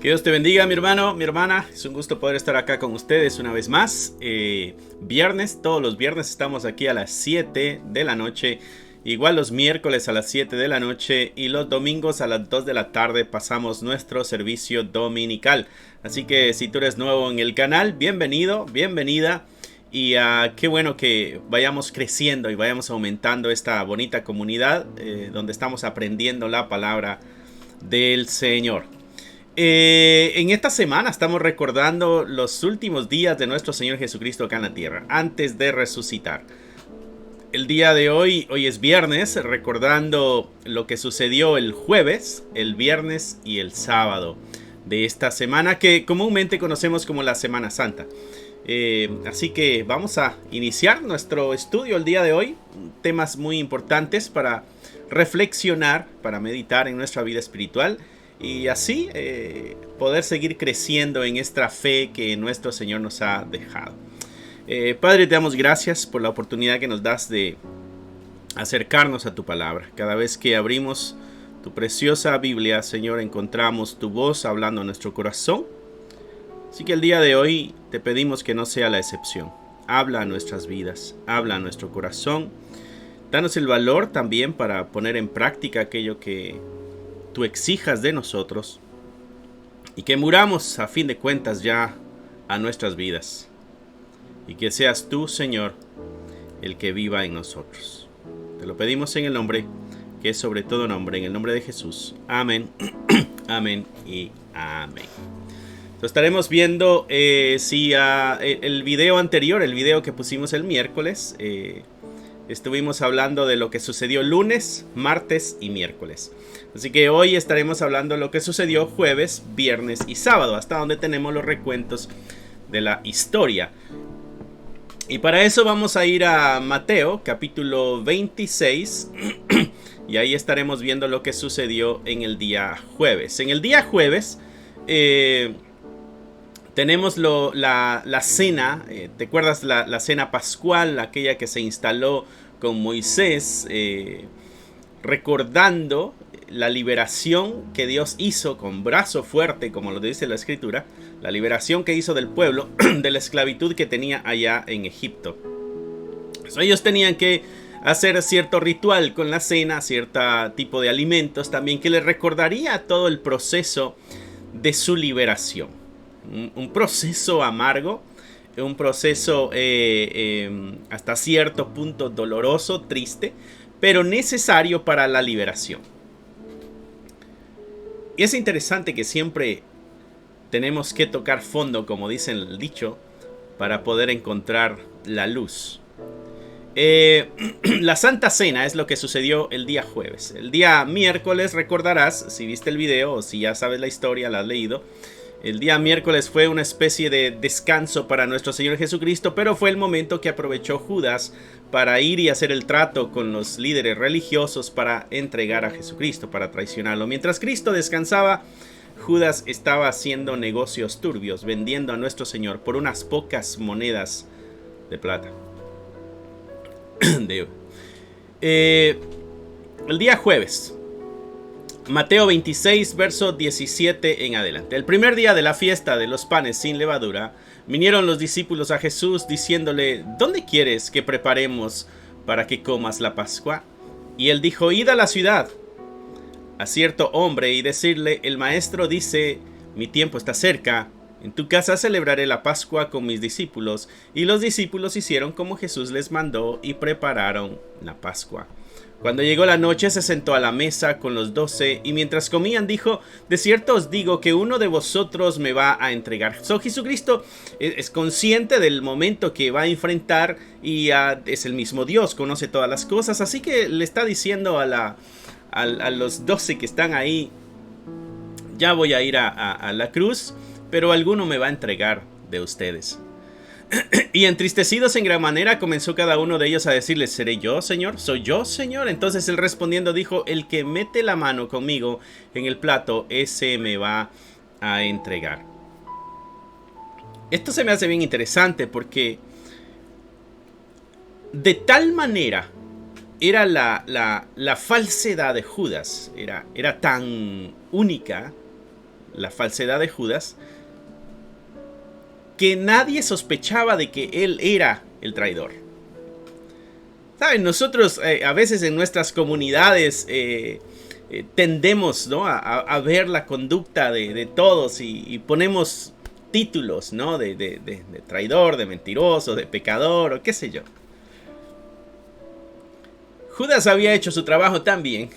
Que Dios te bendiga, mi hermano, mi hermana. Es un gusto poder estar acá con ustedes una vez más. Viernes, todos los viernes estamos aquí a las 7 de la noche. Igual los miércoles a las 7 de la noche y los domingos a las 2 de la tarde pasamos nuestro servicio dominical. Así que si tú eres nuevo en el canal, bienvenido, bienvenida. Y qué bueno que vayamos creciendo y vayamos aumentando esta bonita comunidad donde estamos aprendiendo la palabra del Señor. En esta semana estamos recordando los últimos días de nuestro Señor Jesucristo acá en la tierra, antes de resucitar. El día de hoy es viernes, recordando lo que sucedió el jueves, el viernes y el sábado de esta semana que comúnmente conocemos como la Semana Santa. Así que vamos a iniciar nuestro estudio el día de hoy, temas muy importantes para reflexionar, para meditar en nuestra vida espiritual. Y así poder seguir creciendo en esta fe que nuestro Señor nos ha dejado. Padre, te damos gracias por la oportunidad que nos das de acercarnos a tu palabra. Cada vez que abrimos tu preciosa Biblia, Señor, encontramos tu voz hablando a nuestro corazón. Así que el día de hoy te pedimos que no sea la excepción. Habla a nuestras vidas, habla a nuestro corazón. Danos el valor también para poner en práctica aquello que tú exijas de nosotros y que muramos a fin de cuentas ya a nuestras vidas y que seas tú, Señor, el que viva en nosotros. Te lo pedimos en el nombre que es sobre todo nombre, en el nombre de Jesús. Amén, amén y amén. Entonces estaremos viendo el video anterior, el video que pusimos el miércoles. Estuvimos hablando de lo que sucedió lunes, martes y miércoles. Así que hoy estaremos hablando de lo que sucedió jueves, viernes y sábado, hasta donde tenemos los recuentos de la historia. Y para eso vamos a ir a Mateo, capítulo 26, y ahí estaremos viendo lo que sucedió en el día jueves. En el día jueves tenemos la cena, ¿te acuerdas la cena pascual, aquella que se instaló con Moisés, recordando la liberación que Dios hizo con brazo fuerte, como lo dice la escritura, la liberación que hizo del pueblo de la esclavitud que tenía allá en Egipto. So, ellos tenían que hacer cierto ritual con la cena, cierto tipo de alimentos también que les recordaría todo el proceso de su liberación. Un proceso amargo, un proceso hasta cierto punto doloroso, triste, pero necesario para la liberación. Y es interesante que siempre tenemos que tocar fondo, como dice el dicho, para poder encontrar la luz. La Santa Cena es lo que sucedió el día jueves. El día miércoles, recordarás, si viste el video o si ya sabes la historia, la has leído, el día miércoles fue una especie de descanso para nuestro Señor Jesucristo, pero fue el momento que aprovechó Judas para ir y hacer el trato con los líderes religiosos para entregar a Jesucristo, para traicionarlo. Mientras Cristo descansaba, Judas estaba haciendo negocios turbios, vendiendo a nuestro Señor por unas pocas monedas de plata. El día jueves, Mateo 26, verso 17 en adelante. El primer día de la fiesta de los panes sin levadura, vinieron los discípulos a Jesús diciéndole: ¿dónde quieres que preparemos para que comas la Pascua? Y él dijo: id a la ciudad a cierto hombre y decirle: el maestro dice, mi tiempo está cerca, en tu casa celebraré la Pascua con mis discípulos. Y los discípulos hicieron como Jesús les mandó y prepararon la Pascua. Cuando llegó la noche se sentó a la mesa con los 12 y mientras comían dijo: de cierto os digo que uno de vosotros me va a entregar. Jesucristo es consciente del momento que va a enfrentar y es el mismo Dios, conoce todas las cosas, así que le está diciendo a los 12 que están ahí: ya voy a ir a la cruz, pero alguno me va a entregar de ustedes. Y entristecidos en gran manera comenzó cada uno de ellos a decirle: ¿seré yo, Señor? ¿Soy yo, Señor? Entonces él respondiendo dijo: el que mete la mano conmigo en el plato, ese me va a entregar. Esto se me hace bien interesante porque de tal manera era la falsedad de Judas, era tan única la falsedad de Judas, que nadie sospechaba de que él era el traidor. ¿Saben? Nosotros a veces en nuestras comunidades tendemos, ¿no?, a ver la conducta de todos y ponemos títulos, ¿no?, de traidor, de mentiroso, de pecador o qué sé yo. Judas había hecho su trabajo tan bien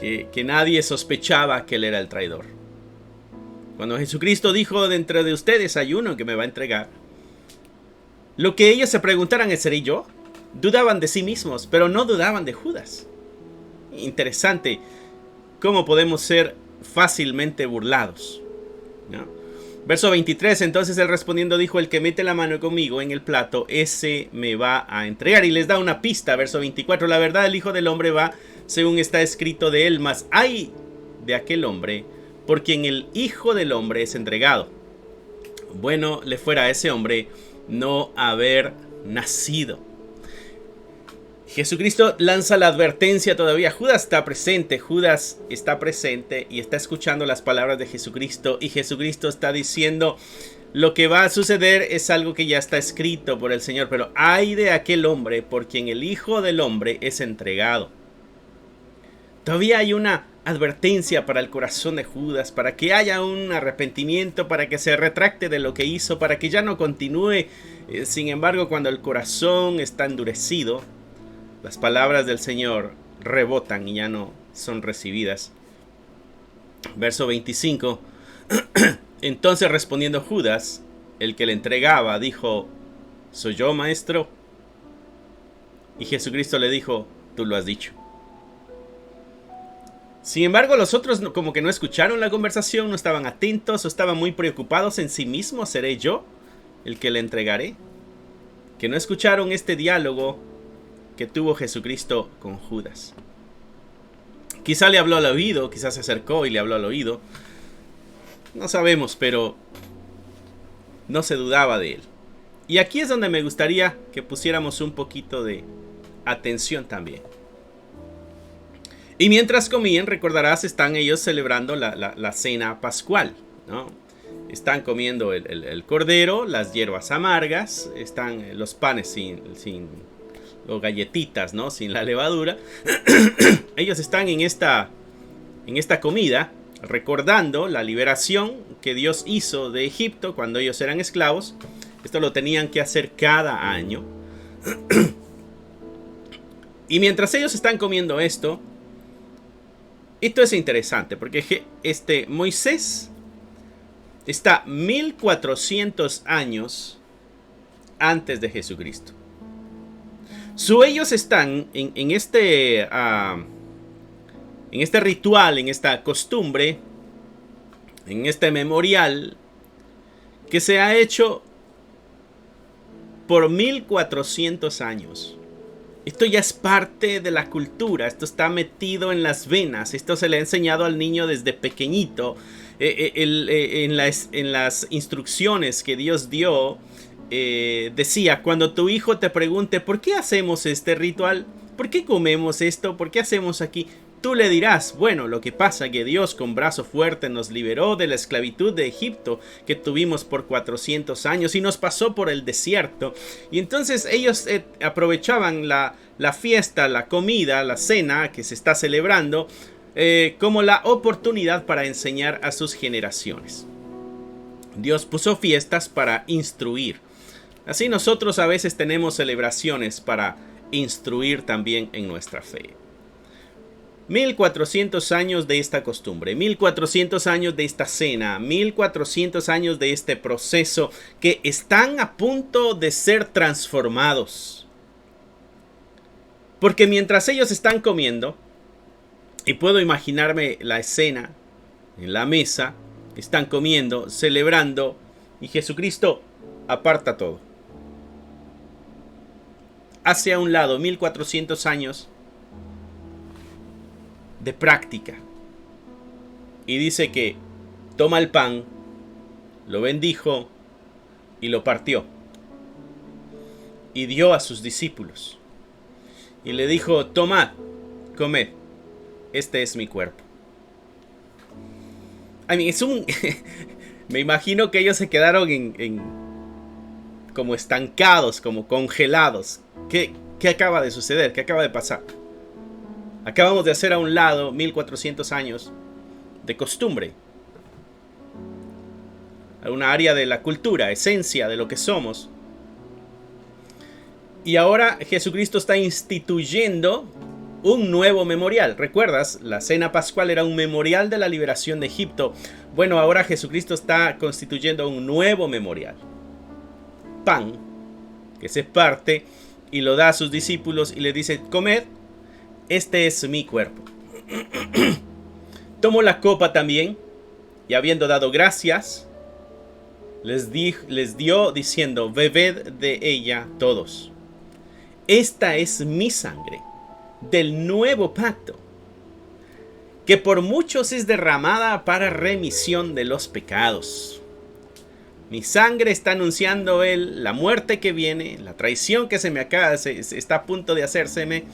que nadie sospechaba que él era el traidor. Cuando Jesucristo dijo: de entre de ustedes hay uno que me va a entregar, lo que ellos se preguntaran es: ¿seré yo? Dudaban de sí mismos, pero no dudaban de Judas. Interesante cómo podemos ser fácilmente burlados, ¿no? Verso 23, entonces él respondiendo dijo: el que mete la mano conmigo en el plato, ese me va a entregar. Y les da una pista, verso 24: la verdad, el Hijo del Hombre va según está escrito de él, mas ay de aquel hombre por quien el Hijo del Hombre es entregado. Bueno le fuera a ese hombre no haber nacido. Jesucristo lanza la advertencia todavía. Judas está presente y está escuchando las palabras de Jesucristo. Y Jesucristo está diciendo: lo que va a suceder es algo que ya está escrito por el Señor. Pero ay de aquel hombre por quien el Hijo del Hombre es entregado. Todavía hay una advertencia para el corazón de Judas, para que haya un arrepentimiento, para que se retracte de lo que hizo, para que ya no continúe. Sin embargo, cuando el corazón está endurecido, las palabras del Señor rebotan y ya no son recibidas. Verso 25. Entonces respondiendo Judas, el que le entregaba, dijo: ¿soy yo, maestro? Y Jesucristo le dijo: tú lo has dicho. Sin embargo, los otros como que no escucharon la conversación, no estaban atentos o estaban muy preocupados en sí mismos. ¿Seré yo el que le entregaré? Que no escucharon este diálogo que tuvo Jesucristo con Judas. Quizá le habló al oído, quizás se acercó y le habló al oído. No sabemos, pero no se dudaba de él. Y aquí es donde me gustaría que pusiéramos un poquito de atención también. Y mientras comían, recordarás, están ellos celebrando la cena pascual, ¿no? Están comiendo el cordero, las hierbas amargas, están los panes sin o galletitas, ¿no?, sin la levadura. Ellos están en esta comida recordando la liberación que Dios hizo de Egipto cuando ellos eran esclavos. Esto lo tenían que hacer cada año. Y mientras ellos están comiendo esto es interesante porque Moisés está 1400 años antes de Jesucristo. Ellos están en este ritual, en esta costumbre, en este memorial que se ha hecho por 1400 años. Esto ya es parte de la cultura, esto está metido en las venas, esto se le ha enseñado al niño desde pequeñito. En las instrucciones que Dios dio, decía: cuando tu hijo te pregunte ¿por qué hacemos este ritual? ¿Por qué comemos esto? ¿Por qué hacemos aquí? Tú le dirás: bueno, lo que pasa es que Dios con brazo fuerte nos liberó de la esclavitud de Egipto que tuvimos por 400 años y nos pasó por el desierto. Y entonces ellos aprovechaban la fiesta, la comida, la cena que se está celebrando como la oportunidad para enseñar a sus generaciones. Dios puso fiestas para instruir. Así nosotros a veces tenemos celebraciones para instruir también en nuestra fe. 1400 años de esta costumbre, 1400 años de esta cena, 1400 años de este proceso que están a punto de ser transformados. Porque mientras ellos están comiendo, y puedo imaginarme la escena en la mesa, están comiendo, celebrando, y Jesucristo aparta todo. Hace a un lado 1400 años de práctica. Y dice que toma el pan, lo bendijo y lo partió. Y dio a sus discípulos. Y le dijo: tomad, comed, este es mi cuerpo. Es un... Me imagino que ellos se quedaron como estancados, como congelados. ¿Qué acaba de suceder? ¿Qué acaba de pasar? Acabamos de hacer a un lado 1400 años de costumbre. Una área de la cultura, esencia de lo que somos. Y ahora Jesucristo está instituyendo un nuevo memorial. ¿Recuerdas? La cena pascual era un memorial de la liberación de Egipto. Bueno, ahora Jesucristo está constituyendo un nuevo memorial. Pan, que se parte y lo da a sus discípulos y les dice: comed, este es mi cuerpo. Tomó la copa también y habiendo dado gracias, les dio diciendo: bebed de ella todos. Esta es mi sangre del nuevo pacto, que por muchos es derramada para remisión de los pecados. Mi sangre está anunciando la muerte que viene, la traición que está a punto de hacérseme,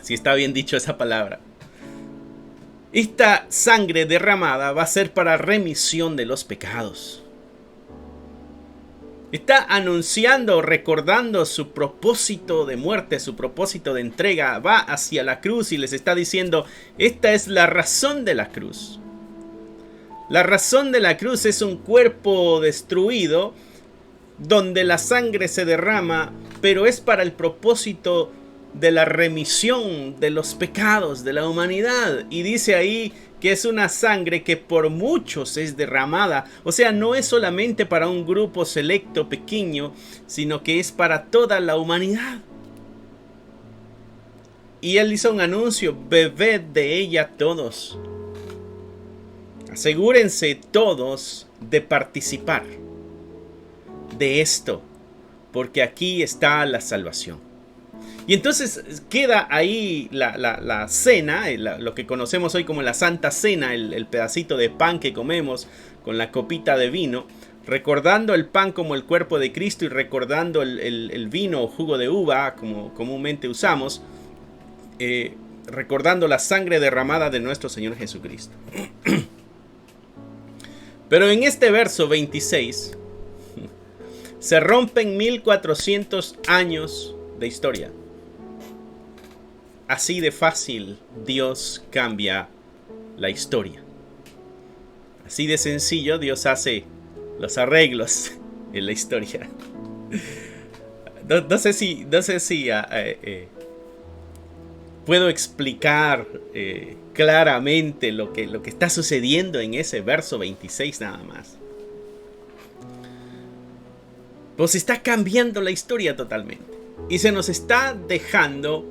si está bien dicho esa palabra. Esta sangre derramada va a ser para remisión de los pecados. Está anunciando, recordando su propósito de muerte, su propósito de entrega. Va hacia la cruz y les está diciendo: esta es la razón de la cruz. La razón de la cruz es un cuerpo destruido donde la sangre se derrama, pero es para el propósito de la remisión de los pecados de la humanidad. Y dice ahí que es una sangre que por muchos es derramada. O sea, no es solamente para un grupo selecto pequeño, sino que es para toda la humanidad. Y él hizo un anuncio: bebed de ella todos. Asegúrense todos de participar de esto, porque aquí está la salvación. Y entonces queda ahí la cena, lo que conocemos hoy como la Santa Cena, el pedacito de pan que comemos con la copita de vino, recordando el pan como el cuerpo de Cristo y recordando el vino o jugo de uva, como comúnmente usamos, recordando la sangre derramada de nuestro Señor Jesucristo. Pero en este verso 26 se rompen 1400 años de historia. Así de fácil Dios cambia la historia. Así de sencillo Dios hace los arreglos en la historia. No sé si puedo explicar claramente lo que está sucediendo en ese verso 26 nada más. Pues está cambiando la historia totalmente. Y se nos está dejando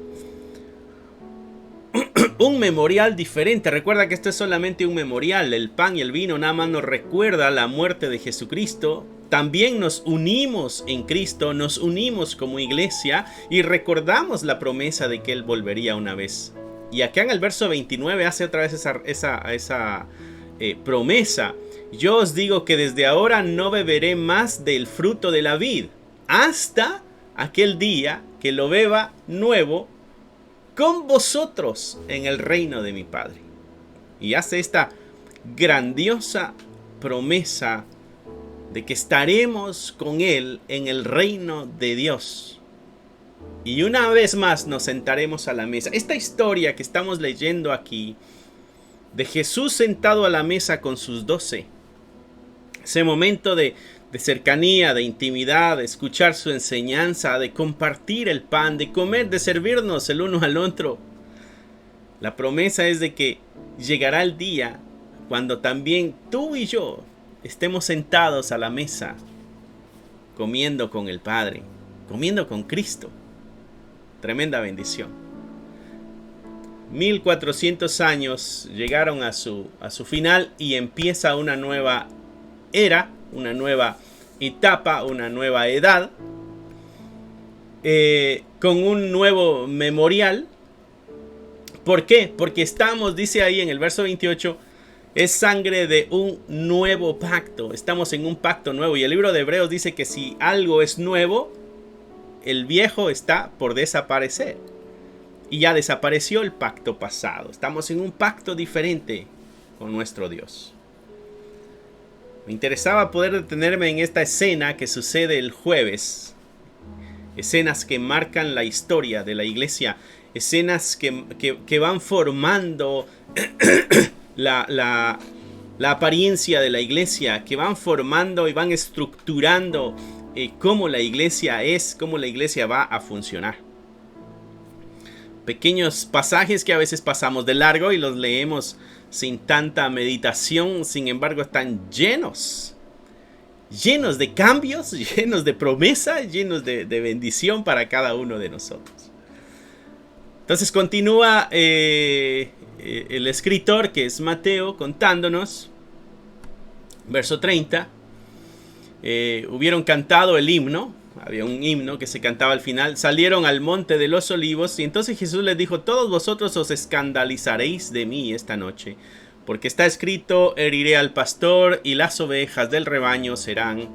un memorial diferente. Recuerda que esto es solamente un memorial. El pan y el vino nada más nos recuerda la muerte de Jesucristo. También nos unimos en Cristo, nos unimos como iglesia y recordamos la promesa de que Él volvería una vez. Y acá en el verso 29 hace otra vez esa promesa. Yo os digo que desde ahora no beberé más del fruto de la vid, hasta aquel día que lo beba nuevo con vosotros en el reino de mi Padre. Y hace esta grandiosa promesa de que estaremos con Él en el reino de Dios. Y una vez más nos sentaremos a la mesa. Esta historia que estamos leyendo aquí, de Jesús sentado a la mesa con sus 12, ese momento de cercanía, de intimidad, de escuchar su enseñanza, de compartir el pan, de comer, de servirnos el uno al otro. La promesa es de que llegará el día cuando también tú y yo estemos sentados a la mesa, comiendo con el Padre, comiendo con Cristo. Tremenda bendición. 1400 años llegaron a su final y empieza una nueva era, una nueva etapa, una nueva edad, con un nuevo memorial. ¿Por qué? Porque estamos, dice ahí en el verso 28, es sangre de un nuevo pacto. Estamos en un pacto nuevo. Y el libro de Hebreos dice que si algo es nuevo, el viejo está por desaparecer. Y ya desapareció el pacto pasado. Estamos en un pacto diferente con nuestro Dios. Me interesaba poder detenerme en esta escena que sucede el jueves. Escenas que marcan la historia de la iglesia. Escenas que van formando la apariencia de la iglesia. Que van formando y van estructurando cómo la iglesia es, cómo la iglesia va a funcionar. Pequeños pasajes que a veces pasamos de largo y los leemos sin tanta meditación, sin embargo están llenos de cambios, llenos de promesas, llenos de bendición para cada uno de nosotros. Entonces continúa el escritor, que es Mateo, contándonos, verso 30, hubieron cantado el himno. Había un himno que se cantaba al final. Salieron al monte de los olivos y entonces Jesús les dijo: todos vosotros os escandalizaréis de mí esta noche, porque está escrito: heriré al pastor y las ovejas del rebaño serán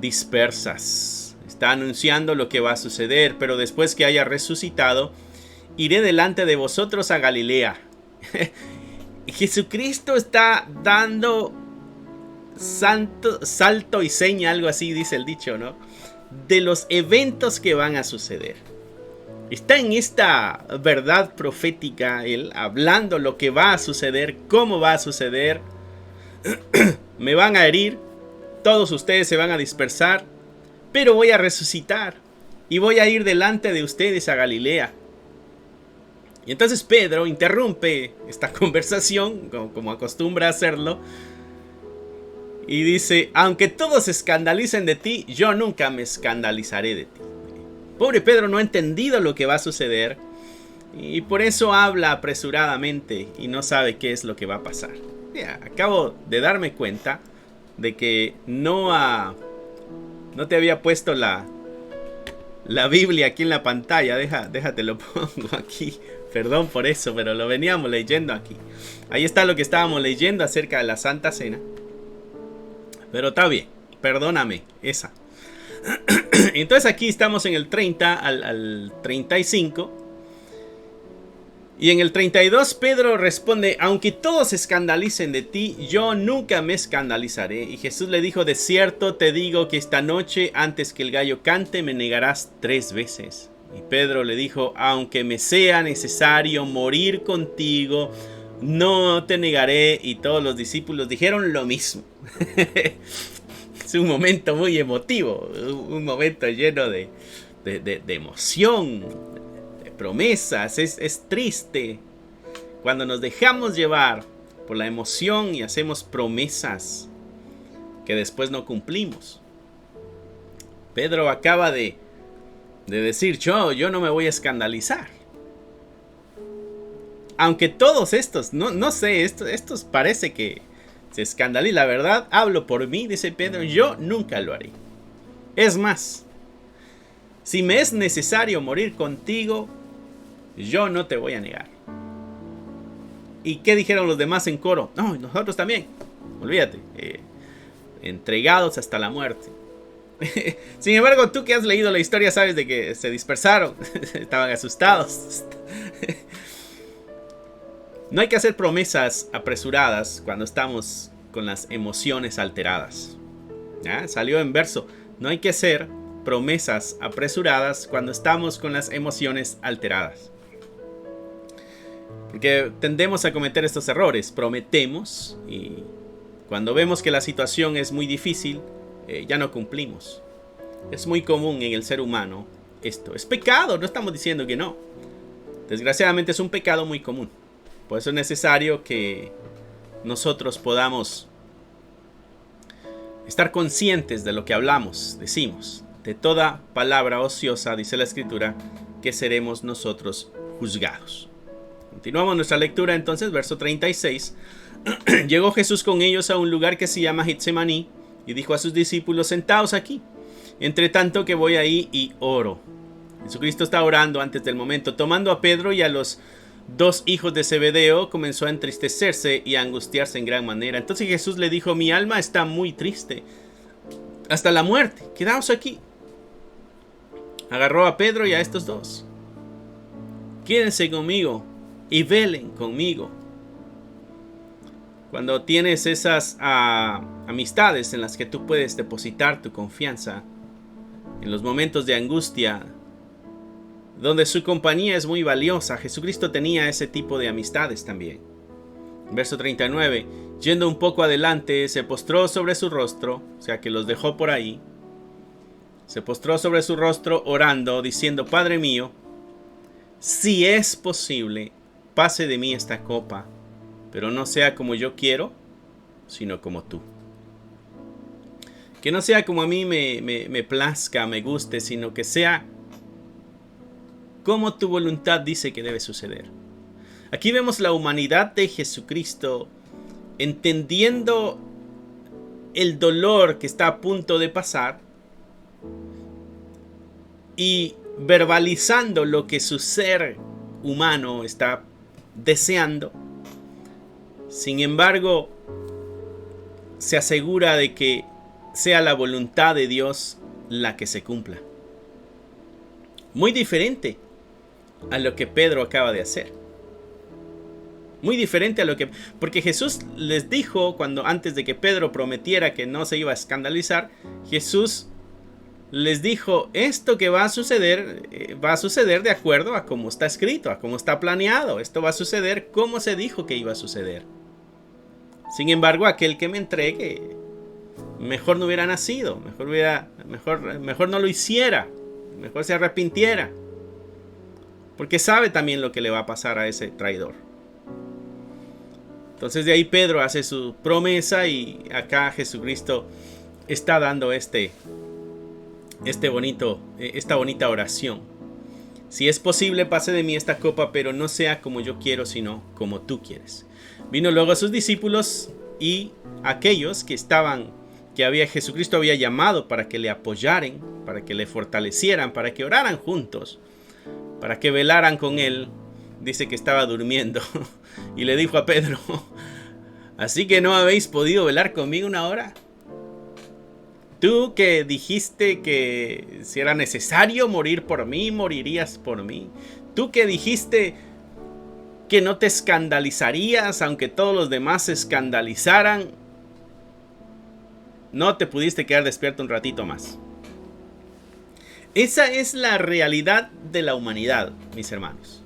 dispersas. Está anunciando lo que va a suceder, pero después que haya resucitado, iré delante de vosotros a Galilea. Jesucristo está dando salto y seña, algo así dice el dicho, ¿no? De los eventos que van a suceder. Está en esta verdad profética, él hablando lo que va a suceder, cómo va a suceder. Me van a herir, todos ustedes se van a dispersar, pero voy a resucitar y voy a ir delante de ustedes a Galilea. Y entonces Pedro interrumpe esta conversación, como acostumbra hacerlo, y dice: aunque todos se escandalicen de ti, yo nunca me escandalizaré de ti. Pobre Pedro no ha entendido lo que va a suceder y por eso habla apresuradamente y no sabe qué es lo que va a pasar. Acabo de darme cuenta de que no te había puesto la Biblia aquí en la pantalla. Déjate lo pongo aquí. Perdón por eso, pero lo veníamos leyendo aquí. Ahí está lo que estábamos leyendo acerca de la Santa Cena. Pero está bien, perdóname, esa. Entonces aquí estamos en el 30 al 35. Y en el 32 Pedro responde: aunque todos se escandalicen de ti, yo nunca me escandalizaré. Y Jesús le dijo: de cierto te digo que esta noche, antes que el gallo cante, me negarás 3 veces. Y Pedro le dijo: aunque me sea necesario morir contigo, no te negaré. Y todos los discípulos dijeron lo mismo. Es un momento muy emotivo, un momento lleno de emoción, de promesas. Es triste cuando nos dejamos llevar por la emoción y hacemos promesas que después no cumplimos. Pedro acaba de decir: yo no me voy a escandalizar. Aunque todos estos, no sé, estos parece que se escandalizan. La verdad, hablo por mí, dice Pedro, yo nunca lo haré. Es más, si me es necesario morir contigo, yo no te voy a negar. ¿Y qué dijeron los demás en coro? No, nosotros también. Olvídate, entregados hasta la muerte. Sin embargo, tú que has leído la historia sabes de que se dispersaron. Estaban asustados. No hay que hacer promesas apresuradas cuando estamos con las emociones alteradas. ¿Ya? Salió en verso. No hay que hacer promesas apresuradas cuando estamos con las emociones alteradas. Porque tendemos a cometer estos errores. Prometemos y cuando vemos que la situación es muy difícil, ya no cumplimos. Es muy común en el ser humano esto. Es pecado, no estamos diciendo que no. Desgraciadamente es un pecado muy común. Por eso es necesario que nosotros podamos estar conscientes de lo que hablamos, decimos. De toda palabra ociosa, dice la Escritura, que seremos nosotros juzgados. Continuamos nuestra lectura entonces, verso 36. Llegó Jesús con ellos a un lugar que se llama Getsemaní y dijo a sus discípulos: sentaos aquí, entre tanto que voy ahí y oro. Jesucristo está orando antes del momento. Tomando a Pedro y a los 2 hijos de Zebedeo, comenzó a entristecerse y a angustiarse en gran manera. Entonces Jesús le dijo: mi alma está muy triste hasta la muerte, quedaos aquí. Agarró a Pedro y a estos 2. Quédense conmigo y velen conmigo. Cuando tienes esas amistades en las que tú puedes depositar tu confianza, en los momentos de angustia, donde su compañía es muy valiosa. Jesucristo tenía ese tipo de amistades también. Verso 39, yendo un poco adelante, se postró sobre su rostro, o sea que los dejó por ahí. Se postró sobre su rostro orando, diciendo: Padre mío, si es posible, pase de mí esta copa, pero no sea como yo quiero, sino como tú. Que no sea como a mí me plazca, me guste, sino que sea como tu voluntad dice que debe suceder. Aquí vemos la humanidad de Jesucristo entendiendo el dolor que está a punto de pasar y verbalizando lo que su ser humano está deseando. Sin embargo, se asegura de que sea la voluntad de Dios la que se cumpla. Muy diferente a lo que Pedro acaba de hacer. Muy diferente a lo que... Porque Jesús les dijo, antes de que Pedro prometiera que no se iba a escandalizar, Jesús les dijo: esto que va a suceder de acuerdo a cómo está escrito, a cómo está planeado. Esto va a suceder como se dijo que iba a suceder. Sin embargo, aquel que me entregue, mejor no hubiera nacido, mejor no lo hiciera, mejor se arrepintiera, porque sabe también lo que le va a pasar a ese traidor. Entonces de ahí Pedro hace su promesa y acá Jesucristo está dando esta bonita oración. Si es posible, pase de mí esta copa, pero no sea como yo quiero, sino como tú quieres. Vino luego a sus discípulos y aquellos que Jesucristo había llamado para que le apoyaran, para que le fortalecieran, para que oraran juntos, para que velaran con él. Dice que estaba durmiendo y le dijo a Pedro: ¿así que no habéis podido velar conmigo una hora? Tú que dijiste que si era necesario morir por mí, morirías por mí. Tú que dijiste que no te escandalizarías aunque todos los demás se escandalizaran, no te pudiste quedar despierto un ratito más. Esa es la realidad de la humanidad, mis hermanos.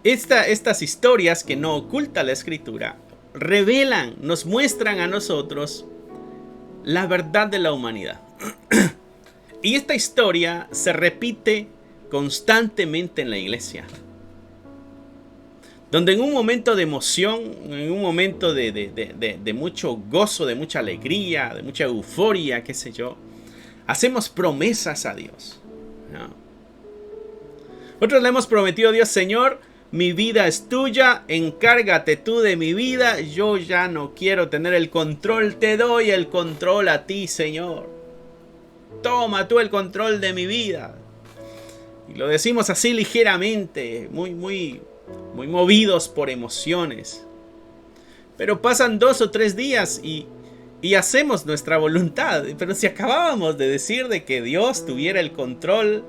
Estas historias que no oculta la Escritura revelan, nos muestran a nosotros la verdad de la humanidad. Y esta historia se repite constantemente en la iglesia, donde en un momento de emoción, en un momento de mucho gozo, de mucha alegría, de mucha euforia, qué sé yo, hacemos promesas a Dios, ¿no? Nosotros le hemos prometido a Dios: Señor, mi vida es tuya, encárgate tú de mi vida, yo ya no quiero tener el control, te doy el control a ti, Señor. Toma tú el control de mi vida. Y lo decimos así ligeramente, muy movidos por emociones. Pero pasan 2 o 3 días y hacemos nuestra voluntad. Pero si acabábamos de decir de que Dios tuviera el control,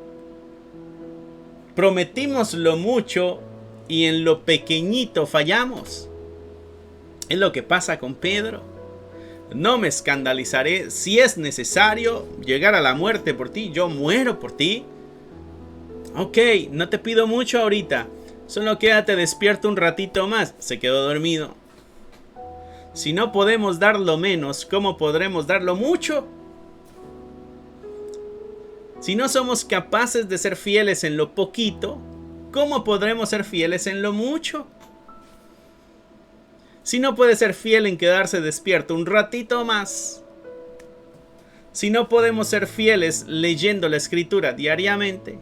prometimos lo mucho y en lo pequeñito fallamos. Es lo que pasa con Pedro. No me escandalizaré. Si es necesario llegar a la muerte por ti, yo muero por ti. Ok, no te pido mucho ahorita, solo quédate despierto un ratito más. Se quedó dormido. Si no podemos dar lo menos, ¿cómo podremos dar lo mucho? Si no somos capaces de ser fieles en lo poquito, ¿cómo podremos ser fieles en lo mucho? Si no puede ser fiel en quedarse despierto un ratito más, si no podemos ser fieles leyendo la Escritura diariamente,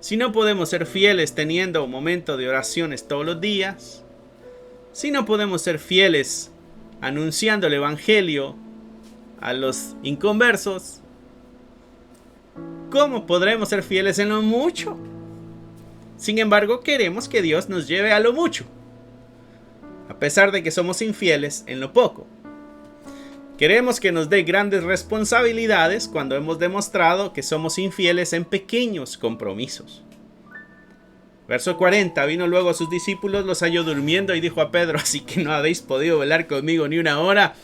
si no podemos ser fieles teniendo un momento de oraciones todos los días, si no podemos ser fieles anunciando el Evangelio a los inconversos, ¿cómo podremos ser fieles en lo mucho? Sin embargo, queremos que Dios nos lleve a lo mucho, a pesar de que somos infieles en lo poco. Queremos que nos dé grandes responsabilidades cuando hemos demostrado que somos infieles en pequeños compromisos. Verso 40, vino luego a sus discípulos, los halló durmiendo y dijo a Pedro, así que no habéis podido velar conmigo ni una hora.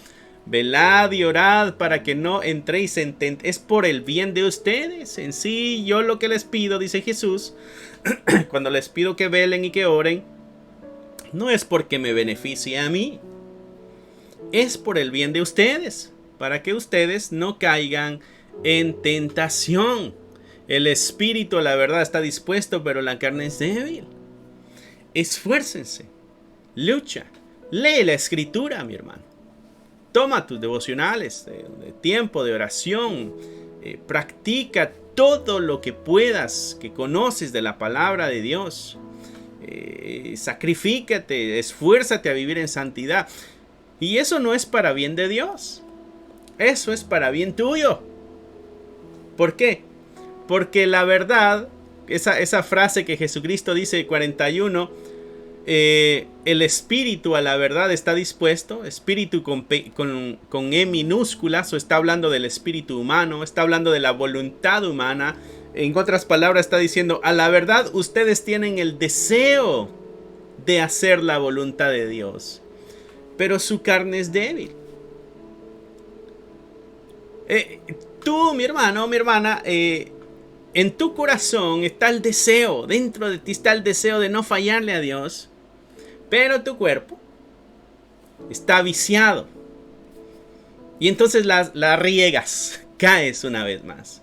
Velad y orad para que no entréis en tentación. Es por el bien de ustedes. En sí, yo lo que les pido, dice Jesús, cuando les pido que velen y que oren, no es porque me beneficie a mí. Es por el bien de ustedes, para que ustedes no caigan en tentación. El espíritu, la verdad, está dispuesto, pero la carne es débil. Esfuércense, lucha, lee la escritura, mi hermano. Toma tus devocionales de tiempo de oración, practica todo lo que puedas, que conoces de la palabra de Dios. Sacrifícate, esfuérzate a vivir en santidad. Y eso no es para bien de Dios, eso es para bien tuyo. ¿Por qué? Porque la verdad, esa frase que Jesucristo dice 41, el espíritu a la verdad está dispuesto, espíritu con E minúscula, o está hablando del espíritu humano, está hablando de la voluntad humana. En otras palabras está diciendo, a la verdad ustedes tienen el deseo de hacer la voluntad de Dios, pero su carne es débil. Tú, mi hermano, mi hermana, en tu corazón está el deseo, dentro de ti está el deseo de no fallarle a Dios, pero tu cuerpo está viciado. Y entonces la riegas, caes una vez más.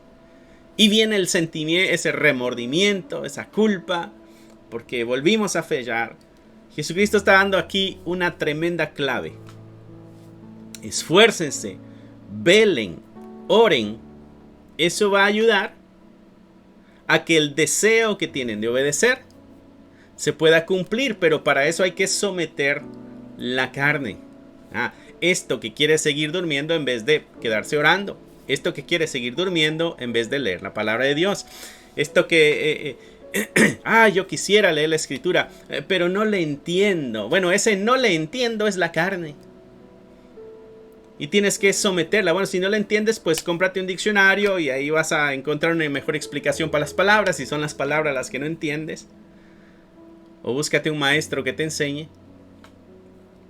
Y viene el sentimiento, ese remordimiento, esa culpa, porque volvimos a fallar. Jesucristo está dando aquí una tremenda clave. Esfuércense, velen, oren. Eso va a ayudar a que el deseo que tienen de obedecer se pueda cumplir, pero para eso hay que someter la carne. Esto que quiere seguir durmiendo en vez de quedarse orando. Esto que quiere seguir durmiendo en vez de leer la palabra de Dios. Esto que yo quisiera leer la escritura, pero no le entiendo. Bueno, ese no le entiendo es la carne. Y tienes que someterla. Bueno, si no la entiendes, pues cómprate un diccionario y ahí vas a encontrar una mejor explicación para las palabras, si son las palabras las que no entiendes. O búscate un maestro que te enseñe.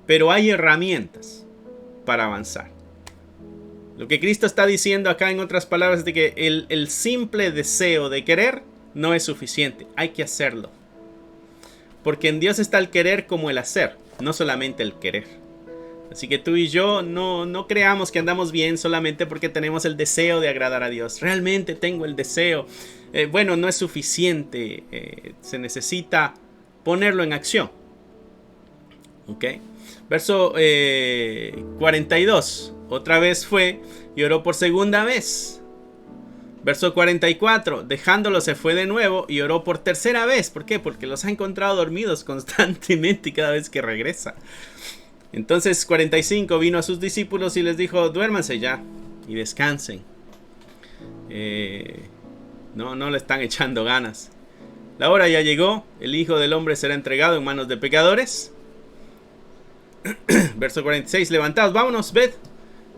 Pero hay herramientas para avanzar. Lo que Cristo está diciendo acá, en otras palabras, es de que el simple deseo de querer no es suficiente. Hay que hacerlo. Porque en Dios está el querer como el hacer, no solamente el querer. Así que tú y yo no creamos que andamos bien solamente porque tenemos el deseo de agradar a Dios. Realmente tengo el deseo. Bueno, no es suficiente. Se necesita ponerlo en acción. ¿Ok? Verso 42. Otra vez fue y oró por segunda vez. Verso 44. Dejándolo se fue de nuevo y oró por tercera vez. ¿Por qué? Porque los ha encontrado dormidos constantemente cada vez que regresa. Entonces 45, vino a sus discípulos y les dijo, duérmanse ya y descansen. No le están echando ganas. La hora ya llegó, el Hijo del Hombre será entregado en manos de pecadores. Verso 46, levantaos, vámonos, ved,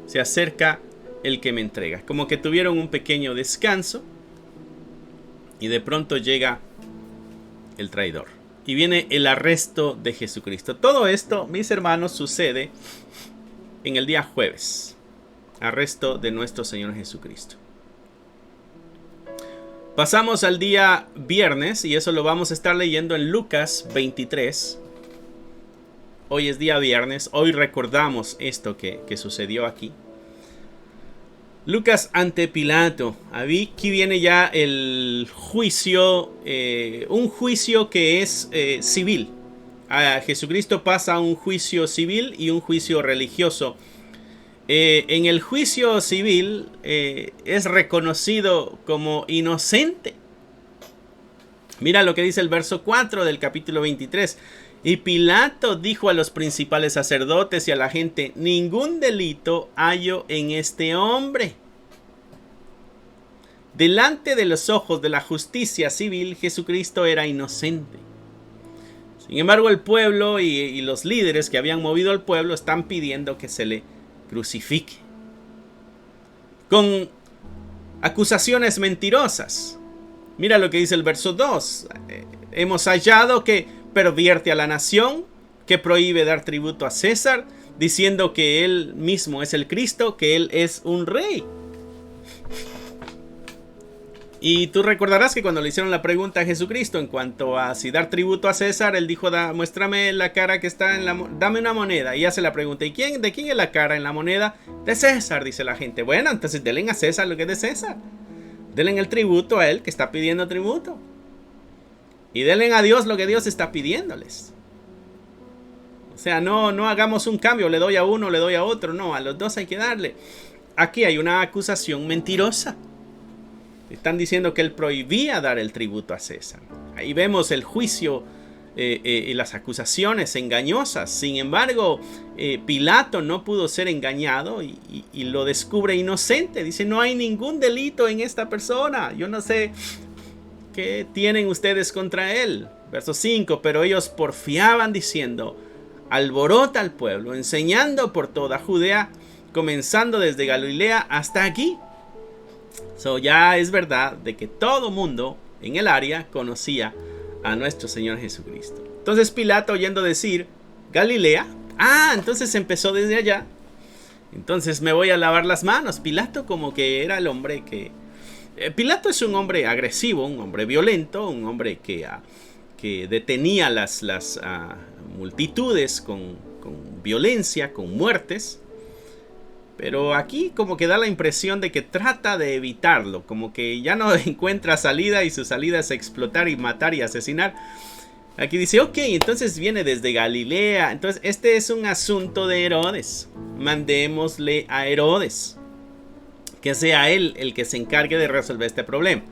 se acerca el que me entrega. Como que tuvieron un pequeño descanso y de pronto llega el traidor. Y viene el arresto de Jesucristo. Todo esto, mis hermanos, sucede en el día jueves. Arresto de nuestro Señor Jesucristo. Pasamos al día viernes y eso lo vamos a estar leyendo en Lucas 23. Hoy es día viernes. Hoy recordamos esto que sucedió aquí. Lucas ante Pilato. Aquí viene ya el juicio, un juicio que es civil. A Jesucristo pasa un juicio civil y un juicio religioso. En el juicio civil es reconocido como inocente. Mira lo que dice el verso 4 del capítulo 23. Y Pilato dijo a los principales sacerdotes y a la gente, ningún delito hallo en este hombre. Delante de los ojos de la justicia civil, Jesucristo era inocente. Sin embargo, el pueblo y los líderes que habían movido al pueblo están pidiendo que se le crucifique. Con acusaciones mentirosas. Mira lo que dice el verso 2. hemos hallado que pervierte a la nación, que prohíbe dar tributo a César, diciendo que él mismo es el Cristo, que él es un rey. Y tú recordarás que cuando le hicieron la pregunta a Jesucristo en cuanto a si dar tributo a César, él dijo, muéstrame la cara que está en la dame una moneda. Y hace la pregunta, ¿y de quién es la cara en la moneda? De César, dice la gente. Bueno, entonces denle a César lo que es de César. Denle el tributo a él que está pidiendo tributo. Y denle a Dios lo que Dios está pidiéndoles. O sea, no hagamos un cambio, le doy a uno, le doy a otro. No, a los dos hay que darle. Aquí hay una acusación mentirosa. Están diciendo que él prohibía dar el tributo a César. Ahí vemos el juicio y las acusaciones engañosas. Sin embargo, Pilato no pudo ser engañado y lo descubre inocente. Dice, no hay ningún delito en esta persona. Yo no sé qué tienen ustedes contra él. Verso 5, pero ellos porfiaban diciendo, alborota al pueblo, enseñando por toda Judea, comenzando desde Galilea hasta aquí. Ya es verdad de que todo mundo en el área conocía a nuestro Señor Jesucristo. Entonces Pilato, oyendo decir Galilea, entonces empezó desde allá. Entonces me voy a lavar las manos. Pilato como que era el hombre que... Pilato es un hombre agresivo, un hombre violento, un hombre que detenía las multitudes con violencia, con muertes. Pero aquí como que da la impresión de que trata de evitarlo, como que ya no encuentra salida y su salida es explotar y matar y asesinar. Aquí dice, ok, entonces viene desde Galilea. Entonces este es un asunto de Herodes. Mandémosle a Herodes, que sea él el que se encargue de resolver este problema.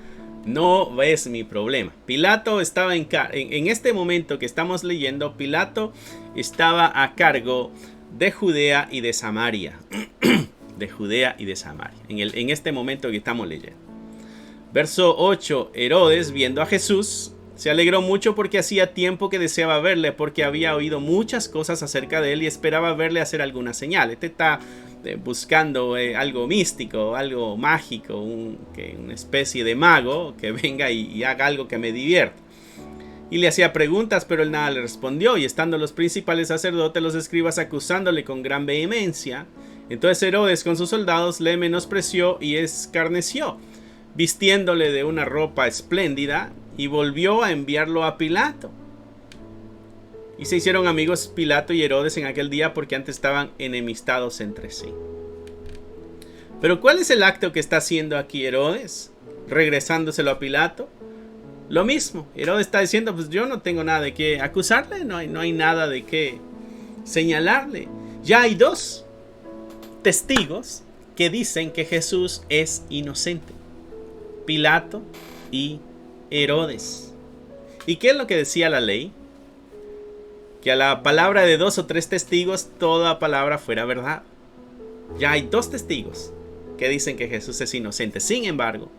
No es mi problema. Pilato estaba en este momento que estamos leyendo, Pilato estaba a cargo de Judea y de Samaria. De Judea y de Samaria. En este momento que estamos leyendo. Verso 8. Herodes, viendo a Jesús, se alegró mucho porque hacía tiempo que deseaba verle, porque había oído muchas cosas acerca de él y esperaba verle hacer alguna señal. Este está buscando algo místico, algo mágico, una especie de mago que venga y haga algo que me divierta. Y le hacía preguntas, pero él nada le respondió. Y estando los principales sacerdotes, los escribas, acusándole con gran vehemencia, entonces Herodes con sus soldados le menospreció y escarneció, vistiéndole de una ropa espléndida, y volvió a enviarlo a Pilato. Y se hicieron amigos Pilato y Herodes en aquel día, porque antes estaban enemistados entre sí. Pero ¿cuál es el acto que está haciendo aquí Herodes? Regresándoselo a Pilato. Lo mismo, Herodes está diciendo, pues yo no tengo nada de qué acusarle, no hay nada de qué señalarle. Ya hay dos testigos que dicen que Jesús es inocente: Pilato y Herodes. ¿Y qué es lo que decía la ley? Que a la palabra de 2 o 3 testigos, toda palabra fuera verdad. Ya hay 2 testigos que dicen que Jesús es inocente. Sin embargo,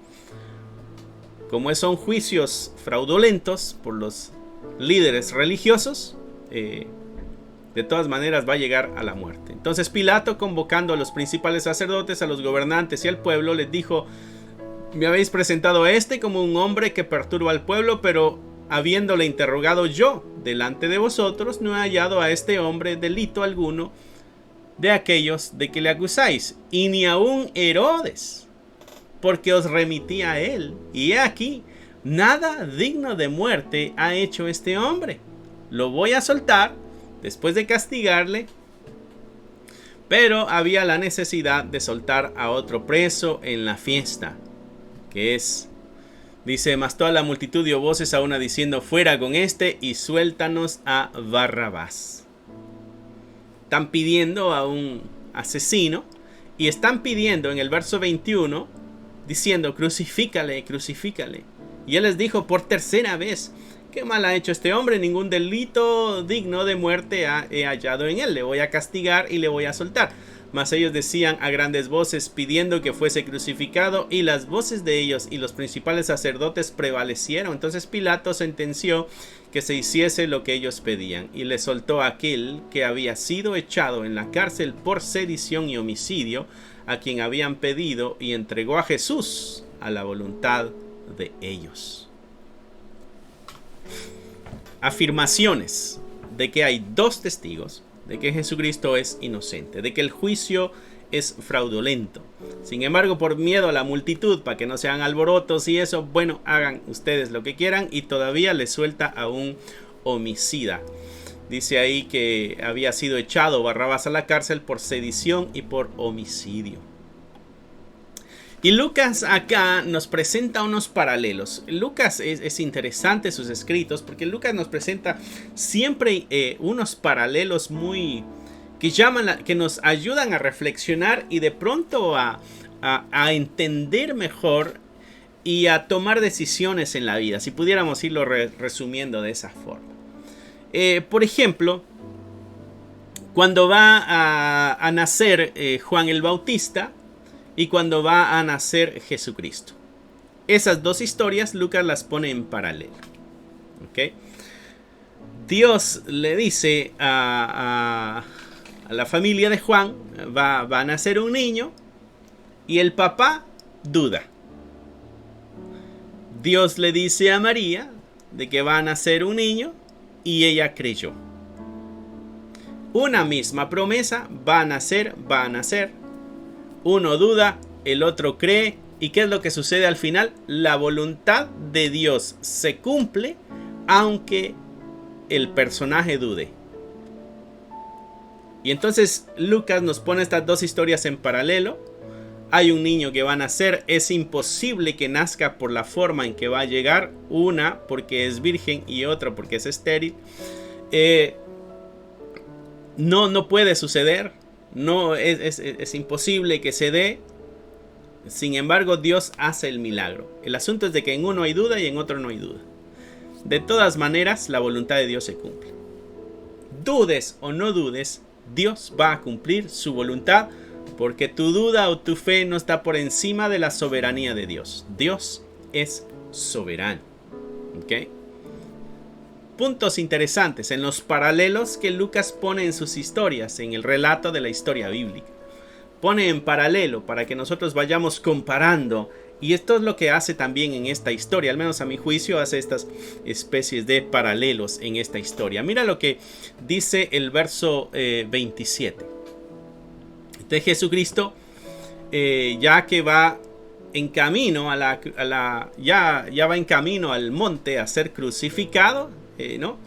como son juicios fraudulentos por los líderes religiosos, de todas maneras va a llegar a la muerte. Entonces Pilato, convocando a los principales sacerdotes, a los gobernantes y al pueblo, les dijo: me habéis presentado a este como un hombre que perturba al pueblo, pero habiéndole interrogado yo delante de vosotros, no he hallado a este hombre delito alguno de aquellos de que le acusáis, y ni aun Herodes, porque os remití a él, y he aquí, nada digno de muerte ha hecho este hombre. Lo voy a soltar después de castigarle. Pero había la necesidad de soltar a otro preso en la fiesta, que es, dice, mas toda la multitud dio voces a una diciendo: fuera con este y suéltanos a Barrabás. Están pidiendo a un asesino, y están pidiendo en el verso 21, diciendo: crucifícale, crucifícale. Y él les dijo por tercera vez: ¿qué mal ha hecho este hombre? Ningún delito digno de muerte he hallado en él. Le voy a castigar y le voy a soltar. Mas ellos decían a grandes voces, pidiendo que fuese crucificado, y las voces de ellos y los principales sacerdotes prevalecieron. Entonces Pilato sentenció que se hiciese lo que ellos pedían, y le soltó a aquel que había sido echado en la cárcel por sedición y homicidio, a quien habían pedido, y entregó a Jesús a la voluntad de ellos. afirmaciones de que hay dos testigos, de que Jesucristo es inocente, de que el juicio es fraudulento. Sin embargo, por miedo a la multitud, para que no sean alborotos y eso, bueno, hagan ustedes lo que quieran, y todavía le suelta a un homicida. Dice ahí que había sido echado Barrabás a la cárcel por sedición y por homicidio. Y Lucas acá nos presenta unos paralelos. Lucas es interesante sus escritos, porque Lucas nos presenta siempre unos paralelos muy que nos ayudan a reflexionar y de pronto a entender mejor y a tomar decisiones en la vida, si pudiéramos irlo resumiendo de esa forma. Por ejemplo, cuando va a nacer Juan el Bautista y cuando va a nacer Jesucristo. Esas dos historias Lucas las pone en paralelo. ¿Okay? Dios le dice a la familia de Juan, va a nacer un niño, y el papá duda. Dios le dice a María de que va a nacer un niño, y ella creyó. Una misma promesa, va a nacer. Uno duda, el otro cree. ¿Y qué es lo que sucede al final? La voluntad de Dios se cumple, aunque el personaje dude. Y entonces Lucas nos pone estas dos historias en paralelo. Hay un niño que va a nacer. Es imposible que nazca por la forma en que va a llegar. Una porque es virgen y otra porque es estéril. No puede suceder. No es imposible que se dé. Sin embargo, Dios hace el milagro. El asunto es de que en uno hay duda y en otro no hay duda. De todas maneras, la voluntad de Dios se cumple. Dudes o no dudes, Dios va a cumplir su voluntad, porque tu duda o tu fe no está por encima de la soberanía de Dios. Dios es soberano. ¿Okay? Puntos interesantes en los paralelos que Lucas pone en sus historias, en el relato de la historia bíblica. Pone en paralelo para que nosotros vayamos comparando. Y esto es lo que hace también en esta historia. Al menos a mi juicio hace estas especies de paralelos en esta historia. Mira lo que dice el verso 27. De Jesucristo, ya que va en camino ya va en camino al monte a ser crucificado, ¿no?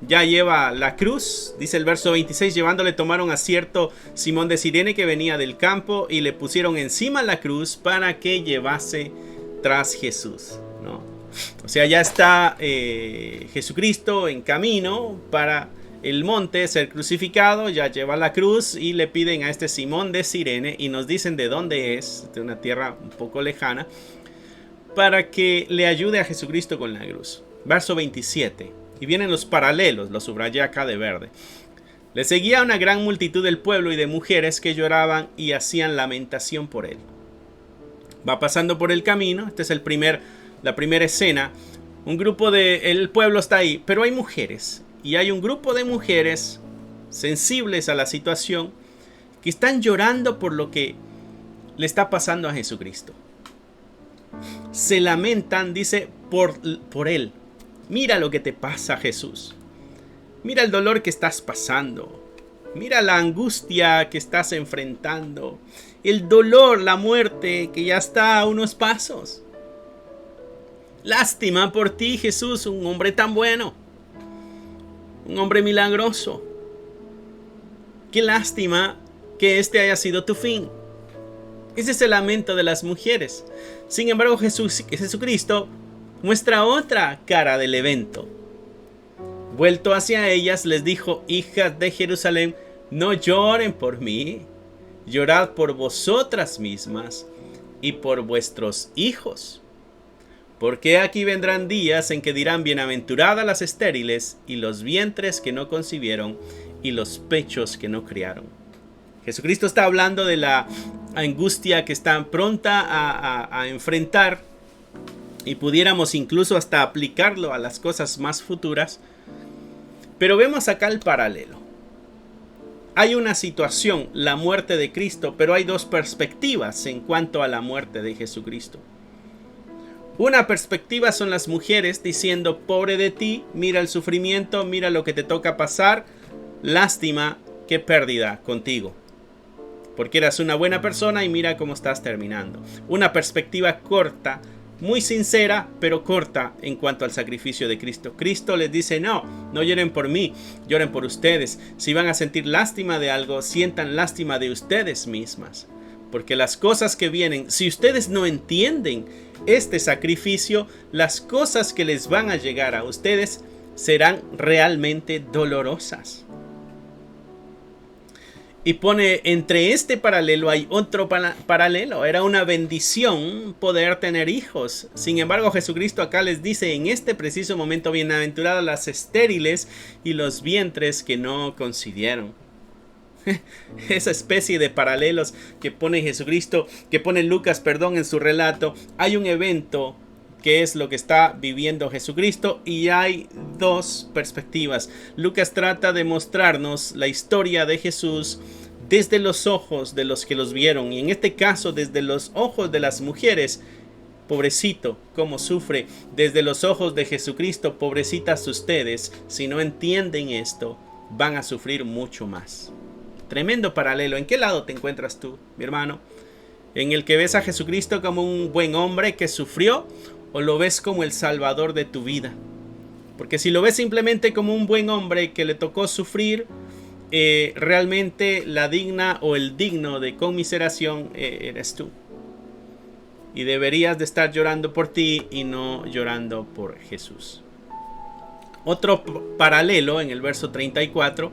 Ya lleva la cruz, dice el verso 26, llevándole tomaron a cierto Simón de Cirene que venía del campo y le pusieron encima la cruz para que llevase tras Jesús, ¿no? O sea, ya está Jesucristo en camino para el monte ser crucificado, ya lleva la cruz y le piden a este Simón de Cirene, y nos dicen de dónde es, de una tierra un poco lejana, para que le ayude a Jesucristo con la cruz. Verso 27. Y vienen los paralelos, los subrayé acá de verde. Le seguía una gran multitud del pueblo y de mujeres que lloraban y hacían lamentación por él. Va pasando por el camino, esta es la primera escena. Un grupo el pueblo está ahí, pero hay mujeres. Y hay un grupo de mujeres sensibles a la situación que están llorando por lo que le está pasando a Jesucristo. Se lamentan, dice, por él. Mira lo que te pasa, Jesús. Mira el dolor que estás pasando. Mira la angustia que estás enfrentando. El dolor, la muerte que ya está a unos pasos. Lástima por ti, Jesús, un hombre tan bueno. Un hombre milagroso. Qué lástima que este haya sido tu fin. Ese es el lamento de las mujeres. Sin embargo, Jesucristo muestra otra cara del evento. Vuelto hacia ellas, les dijo: hijas de Jerusalén, no lloren por mí, llorad por vosotras mismas y por vuestros hijos. Porque aquí vendrán días en que dirán: bienaventuradas las estériles y los vientres que no concibieron y los pechos que no criaron. Jesucristo está hablando de la angustia que está pronta a enfrentar, y pudiéramos incluso hasta aplicarlo a las cosas más futuras. Pero vemos acá el paralelo. Hay una situación, la muerte de Cristo, pero hay dos perspectivas en cuanto a la muerte de Jesucristo. Una perspectiva son las mujeres diciendo, pobre de ti, mira el sufrimiento, mira lo que te toca pasar, lástima, qué pérdida contigo. Porque eras una buena persona y mira cómo estás terminando. Una perspectiva corta, muy sincera, pero corta en cuanto al sacrificio de Cristo. Cristo les dice, no lloren por mí, lloren por ustedes. Si van a sentir lástima de algo, sientan lástima de ustedes mismas. Porque las cosas que vienen, si ustedes no entienden este sacrificio, las cosas que les van a llegar a ustedes serán realmente dolorosas. Y pone entre este paralelo hay otro paralelo. Era una bendición poder tener hijos. Sin embargo, Jesucristo acá les dice en este preciso momento, bienaventuradas las estériles y los vientres que no concibieron. Esa especie de paralelos que pone Jesucristo, que pone Lucas, en su relato. Hay un evento que es lo que está viviendo Jesucristo y hay dos perspectivas. Lucas trata de mostrarnos la historia de Jesús desde los ojos de los que los vieron y en este caso desde los ojos de las mujeres. Pobrecito, cómo sufre. Desde los ojos de Jesucristo, pobrecitas ustedes, si no entienden esto, van a sufrir mucho más. Tremendo paralelo. ¿En qué lado te encuentras tú, mi hermano? ¿En el que ves a Jesucristo como un buen hombre que sufrió o lo ves como el salvador de tu vida? Porque si lo ves simplemente como un buen hombre que le tocó sufrir, realmente la digna o el digno de conmiseración eres tú. Y deberías de estar llorando por ti y no llorando por Jesús. Otro paralelo en el verso 34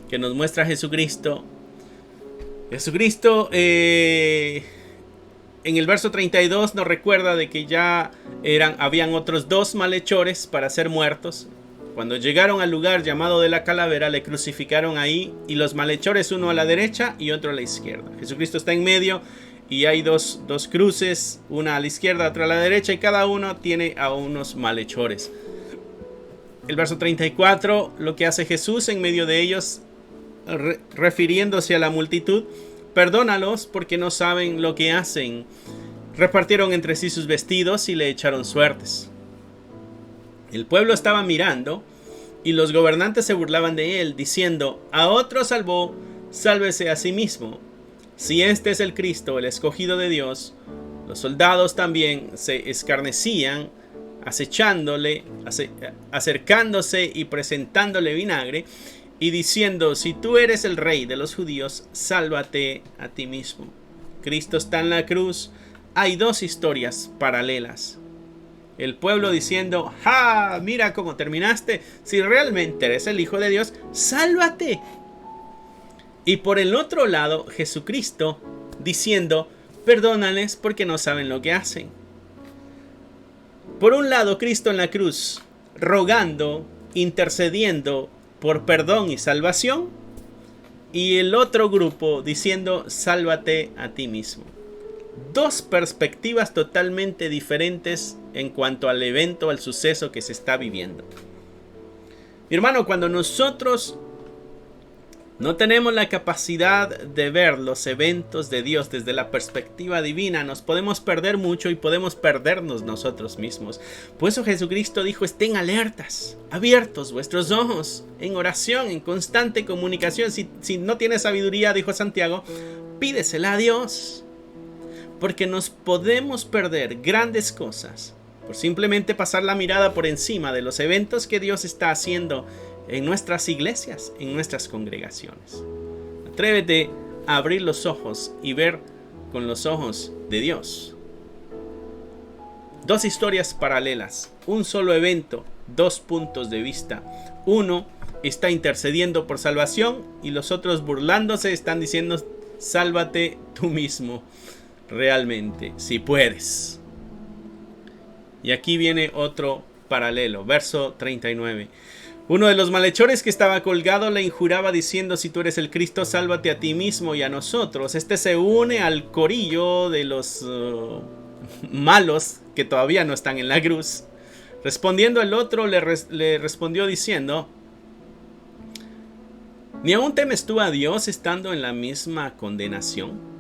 que nos muestra Jesucristo. Jesucristo en el verso 32 nos recuerda de que ya habían otros dos malhechores para ser muertos. Cuando llegaron al lugar llamado de la calavera, le crucificaron ahí y los malhechores, uno a la derecha y otro a la izquierda. Jesucristo está en medio y hay dos cruces, una a la izquierda, otra a la derecha y cada uno tiene a unos malhechores. El verso 34, lo que hace Jesús en medio de ellos, refiriéndose a la multitud, perdónalos porque no saben lo que hacen. Repartieron entre sí sus vestidos y le echaron suertes. El pueblo estaba mirando y los gobernantes se burlaban de él, diciendo, a otro salvó, sálvese a sí mismo. Si este es el Cristo, el escogido de Dios. Los soldados también se escarnecían, acechándole, acercándose y presentándole vinagre, y diciendo, si tú eres el rey de los judíos, sálvate a ti mismo. Cristo está en la cruz. Hay dos historias paralelas. El pueblo diciendo, ¡ja! Mira cómo terminaste. Si realmente eres el Hijo de Dios, sálvate. Y por el otro lado, Jesucristo diciendo, perdónales porque no saben lo que hacen. Por un lado, Cristo en la cruz, rogando, intercediendo por perdón y salvación. Y el otro grupo diciendo, sálvate a ti mismo. Dos perspectivas totalmente diferentes en cuanto al evento, al suceso que se está viviendo. Mi hermano, cuando nosotros no tenemos la capacidad de ver los eventos de Dios desde la perspectiva divina, nos podemos perder mucho y podemos perdernos nosotros mismos. Por eso Jesucristo dijo, estén alertas, abiertos vuestros ojos, en oración, en constante comunicación. Si no tienes sabiduría, dijo Santiago, pídesela a Dios. Porque nos podemos perder grandes cosas por simplemente pasar la mirada por encima de los eventos que Dios está haciendo en nuestras iglesias, en nuestras congregaciones. Atrévete a abrir los ojos y ver con los ojos de Dios. Dos historias paralelas, un solo evento, dos puntos de vista. Uno está intercediendo por salvación y los otros burlándose están diciendo, sálvate tú mismo. Realmente, si puedes. Y aquí viene otro paralelo, verso 39. Uno de los malhechores que estaba colgado le injuraba diciendo, si tú eres el Cristo, sálvate a ti mismo y a nosotros. Este se une al corillo de los malos que todavía no están en la cruz. Respondiendo el otro le respondió diciendo, ¿ni aún temes tú a Dios estando en la misma condenación?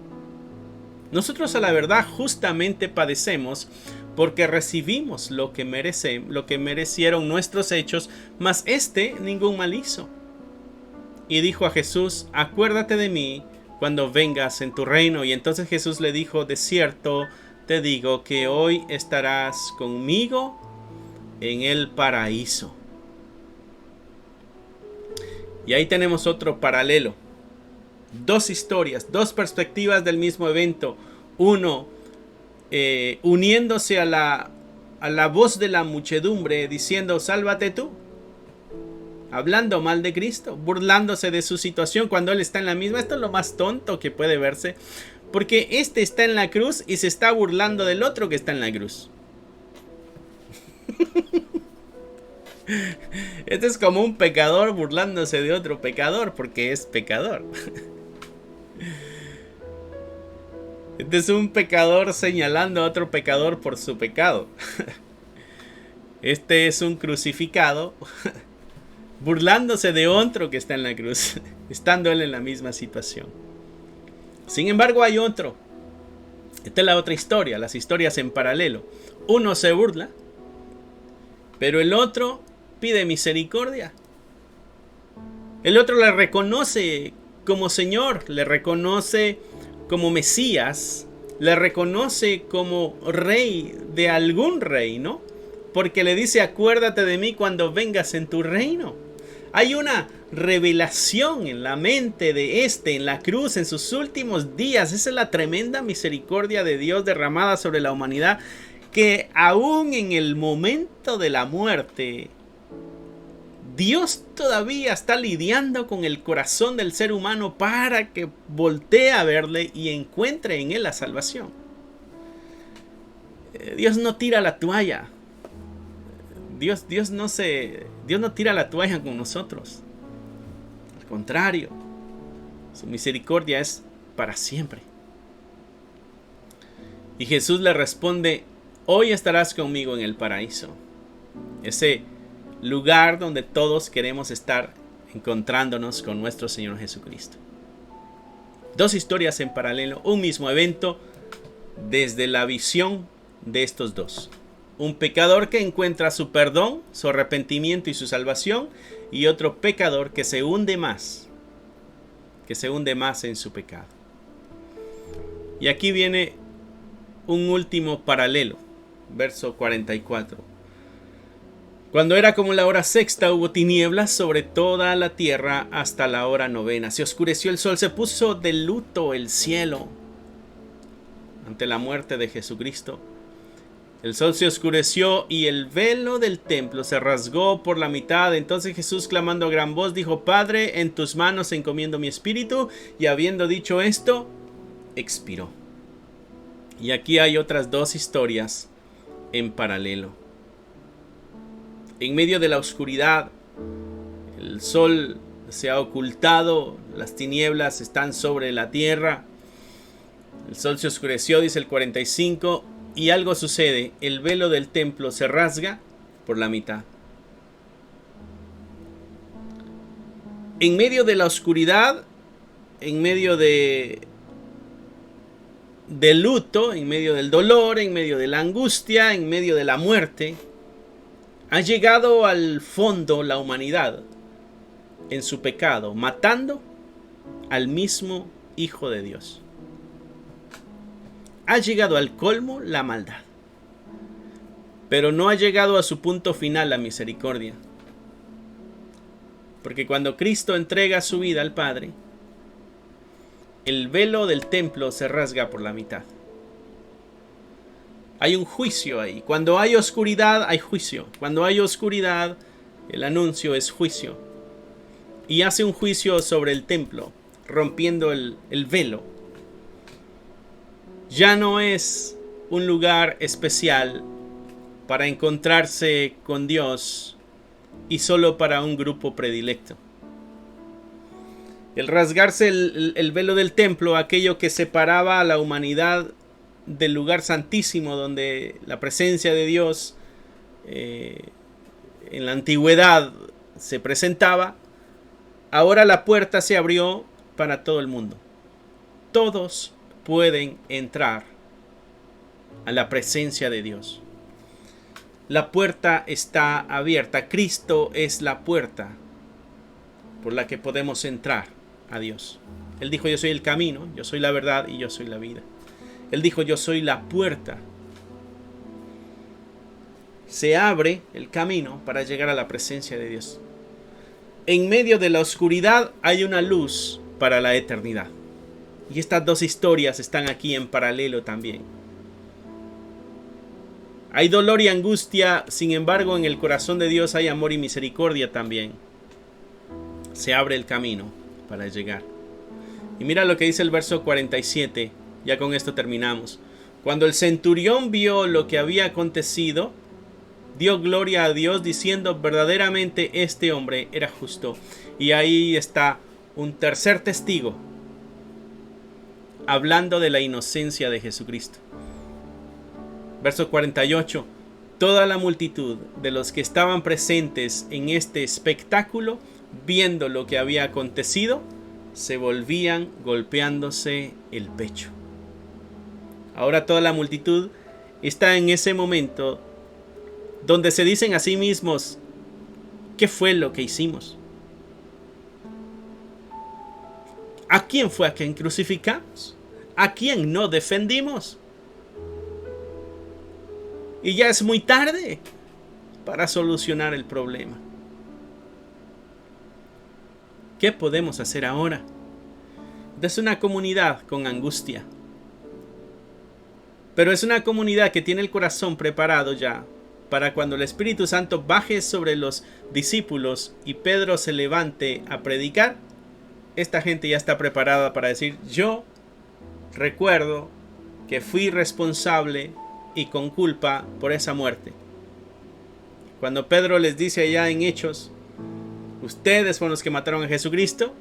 Nosotros a la verdad justamente padecemos porque recibimos lo que merecieron nuestros hechos, mas ningún mal hizo. Y dijo a Jesús: acuérdate de mí cuando vengas en tu reino. Y entonces Jesús le dijo: de cierto te digo que hoy estarás conmigo en el paraíso. Y ahí tenemos otro paralelo. Dos historias, dos perspectivas del mismo evento. Uno uniéndose a la voz de la muchedumbre diciendo: sálvate tú. Hablando mal de Cristo, burlándose de su situación cuando Él está en la misma. Esto es lo más tonto que puede verse, porque este está en la cruz y se está burlando del otro que está en la cruz. Este es como un pecador burlándose de otro pecador porque es pecador. Este es un pecador señalando a otro pecador por su pecado. Este es un crucificado burlándose de otro que está en la cruz, estando él en la misma situación. Sin embargo, hay otro. Esta es la otra historia, las historias en paralelo. Uno se burla, pero el otro pide misericordia. El otro le reconoce como Señor, le reconoce como Mesías, le reconoce como rey de algún reino, porque le dice: acuérdate de mí cuando vengas en tu reino. Hay una revelación en la mente de en la cruz, en sus últimos días. Esa es la tremenda misericordia de Dios derramada sobre la humanidad, que aún en el momento de la muerte, Dios todavía está lidiando con el corazón del ser humano para que voltee a verle y encuentre en él la salvación. Dios no tira la toalla. Dios no tira la toalla con nosotros. Al contrario, su misericordia es para siempre. Y Jesús le responde: hoy estarás conmigo en el paraíso. Ese lugar donde todos queremos estar encontrándonos con nuestro Señor Jesucristo. Dos historias en paralelo, un mismo evento desde la visión de estos dos. Un pecador que encuentra su perdón, su arrepentimiento y su salvación, y otro pecador que se hunde más en su pecado. Y aquí viene un último paralelo, verso 44. Cuando era como la hora sexta, hubo tinieblas sobre toda la tierra hasta la hora novena. Se oscureció el sol, se puso de luto el cielo ante la muerte de Jesucristo. El sol se oscureció y el velo del templo se rasgó por la mitad. Entonces Jesús, clamando a gran voz, dijo: Padre, en tus manos encomiendo mi espíritu. Y habiendo dicho esto, expiró. Y aquí hay otras dos historias en paralelo. En medio de la oscuridad, el sol se ha ocultado, las tinieblas están sobre la tierra. El sol se oscureció, dice el 45, y algo sucede. El velo del templo se rasga por la mitad. En medio de la oscuridad, en medio del luto, en medio del dolor, en medio de la angustia, en medio de la muerte, ha llegado al fondo la humanidad en su pecado, matando al mismo Hijo de Dios. Ha llegado al colmo la maldad, pero no ha llegado a su punto final la misericordia. Porque cuando Cristo entrega su vida al Padre, el velo del templo se rasga por la mitad. Hay un juicio ahí. Cuando hay oscuridad, hay juicio. Cuando hay oscuridad, el anuncio es juicio. Y hace un juicio sobre el templo, rompiendo el velo. Ya no es un lugar especial para encontrarse con Dios y solo para un grupo predilecto. El rasgarse el velo del templo, aquello que separaba a la humanidad del lugar santísimo donde la presencia de Dios en la antigüedad se presentaba, ahora la puerta se abrió para todo el mundo. Todos pueden entrar a la presencia de Dios. La puerta está abierta. Cristo es la puerta por la que podemos entrar a Dios. Él dijo: yo soy el camino, yo soy la verdad y yo soy la vida. Él dijo: yo soy la puerta. Se abre el camino para llegar a la presencia de Dios. En medio de la oscuridad hay una luz para la eternidad. Y estas dos historias están aquí en paralelo también. Hay dolor y angustia, sin embargo, en el corazón de Dios hay amor y misericordia también. Se abre el camino para llegar. Y mira lo que dice el verso 47, ya con esto terminamos. Cuando el centurión vio lo que había acontecido, dio gloria a Dios diciendo: verdaderamente este hombre era justo. Y ahí está un tercer testigo hablando de la inocencia de Jesucristo. Verso 48. Toda la multitud de los que estaban presentes en este espectáculo, viendo lo que había acontecido, se volvían golpeándose el pecho. Ahora toda la multitud está en ese momento donde se dicen a sí mismos: ¿qué fue lo que hicimos? ¿A quién fue a quien crucificamos? ¿A quién no defendimos? Y ya es muy tarde para solucionar el problema. ¿Qué podemos hacer ahora? Es una comunidad con angustia, pero es una comunidad que tiene el corazón preparado ya para cuando el Espíritu Santo baje sobre los discípulos y Pedro se levante a predicar. Esta gente ya está preparada para decir: yo recuerdo que fui responsable y con culpa por esa muerte. Cuando Pedro les dice allá en Hechos: ustedes fueron los que mataron a Jesucristo,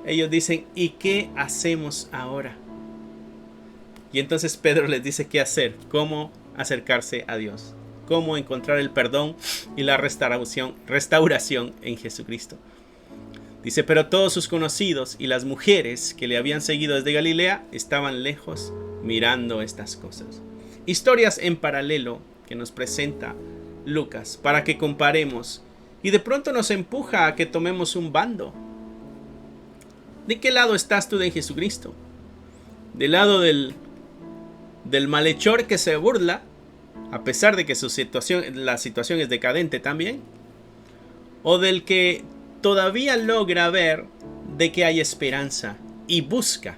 ellos dicen: ¿y qué hacemos ahora? Y entonces Pedro les dice qué hacer, cómo acercarse a Dios, cómo encontrar el perdón y la restauración en Jesucristo. Dice: pero todos sus conocidos y las mujeres que le habían seguido desde Galilea estaban lejos mirando estas cosas. Historias en paralelo que nos presenta Lucas para que comparemos, y de pronto nos empuja a que tomemos un bando. ¿De qué lado estás tú de Jesucristo? ¿Del lado del malhechor que se burla, a pesar de que la situación es decadente también? ¿O del que todavía logra ver de que hay esperanza y busca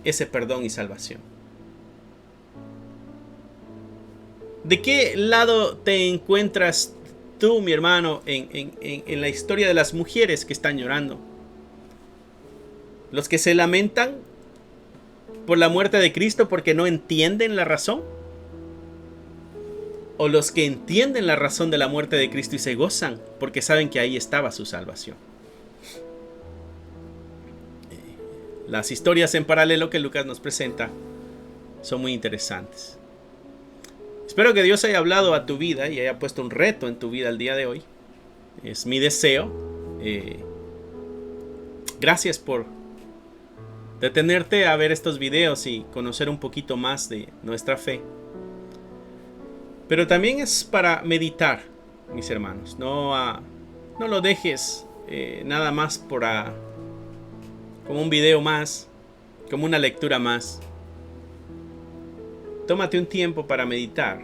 ese perdón y salvación? ¿De qué lado te encuentras tú, mi hermano, en la historia de las mujeres que están llorando? ¿Los que se lamentan por la muerte de Cristo porque no entienden la razón? ¿O los que entienden la razón de la muerte de Cristo y se gozan porque saben que ahí estaba su salvación? Las historias en paralelo que Lucas nos presenta son muy interesantes. Espero que Dios haya hablado a tu vida y haya puesto un reto en tu vida el día de hoy. Es mi deseo. Gracias por detenerte a ver estos videos y conocer un poquito más de nuestra fe. Pero también es para meditar, mis hermanos. No lo dejes nada más como un video más, como una lectura más. Tómate un tiempo para meditar.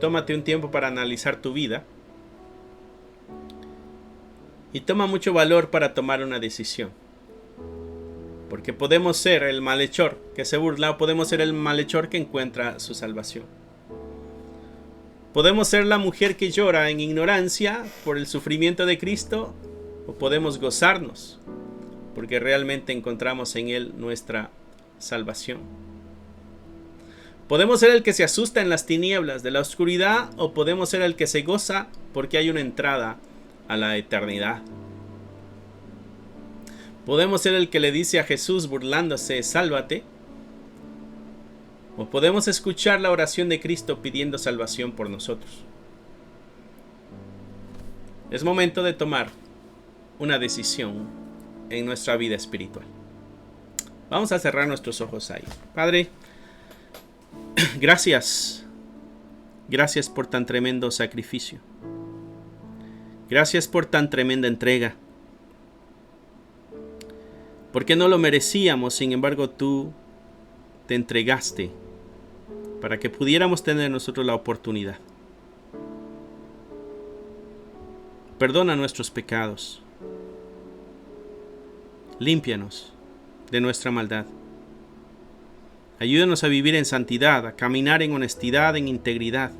Tómate un tiempo para analizar tu vida. Y toma mucho valor para tomar una decisión. Porque podemos ser el malhechor que se burla, o podemos ser el malhechor que encuentra su salvación. Podemos ser la mujer que llora en ignorancia por el sufrimiento de Cristo, o podemos gozarnos porque realmente encontramos en Él nuestra salvación. Podemos ser el que se asusta en las tinieblas de la oscuridad, o podemos ser el que se goza porque hay una entrada a la eternidad. Podemos ser el que le dice a Jesús burlándose: sálvate. O podemos escuchar la oración de Cristo pidiendo salvación por nosotros. Es momento de tomar una decisión en nuestra vida espiritual. Vamos a cerrar nuestros ojos ahí. Padre, gracias. Gracias por tan tremendo sacrificio. Gracias por tan tremenda entrega. Porque no lo merecíamos, sin embargo tú te entregaste para que pudiéramos tener nosotros la oportunidad. Perdona nuestros pecados. Límpianos de nuestra maldad. Ayúdanos a vivir en santidad, a caminar en honestidad, en integridad.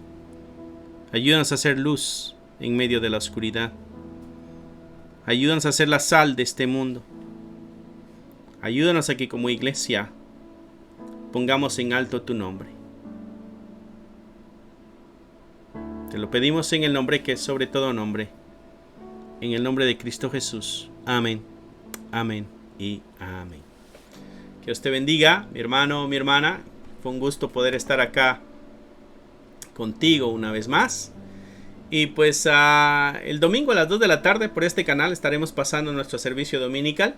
Ayúdanos a hacer luz en medio de la oscuridad. Ayúdanos a ser la sal de este mundo. Ayúdanos a que como iglesia pongamos en alto tu nombre. Te lo pedimos en el nombre que es sobre todo nombre. En el nombre de Cristo Jesús. Amén. Amén y amén. Que Dios te bendiga, mi hermano, mi hermana. Fue un gusto poder estar acá contigo una vez más. Y pues el domingo a las 2 de la tarde por este canal estaremos pasando nuestro servicio dominical.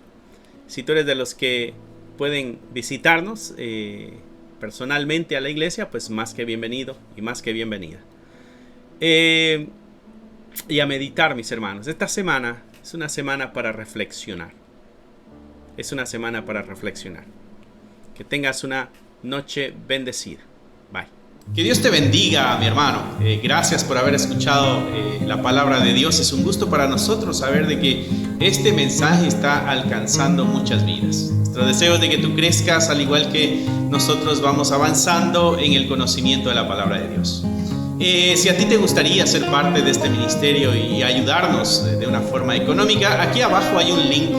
Si tú eres de los que pueden visitarnos personalmente a la iglesia, pues más que bienvenido y más que bienvenida. Y a meditar, mis hermanos. Esta semana es una semana para reflexionar. Es una semana para reflexionar. Que tengas una noche bendecida. Bye. Que Dios te bendiga, mi hermano. Gracias por haber escuchado la palabra de Dios. Es un gusto para nosotros saber de que este mensaje está alcanzando muchas vidas. Nuestro deseo es de que tú crezcas al igual que nosotros vamos avanzando en el conocimiento de la palabra de Dios. Si a ti te gustaría ser parte de este ministerio y ayudarnos de una forma económica, aquí abajo hay un link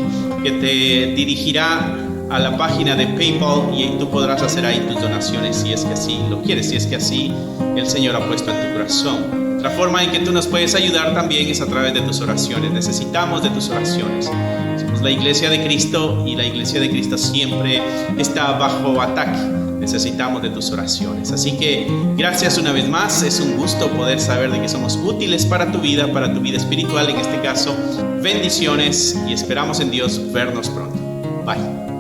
que te dirigirá a la página de PayPal y tú podrás hacer ahí tus donaciones si es que así lo quieres, si es que así el Señor ha puesto en tu corazón. Otra forma en que tú nos puedes ayudar también es a través de tus oraciones. Necesitamos de tus oraciones. Somos la Iglesia de Cristo y la Iglesia de Cristo siempre está bajo ataque. Necesitamos de tus oraciones. Así que gracias una vez más. Es un gusto poder saber de que somos útiles para tu vida espiritual en este caso. Bendiciones y esperamos en Dios vernos pronto. Bye.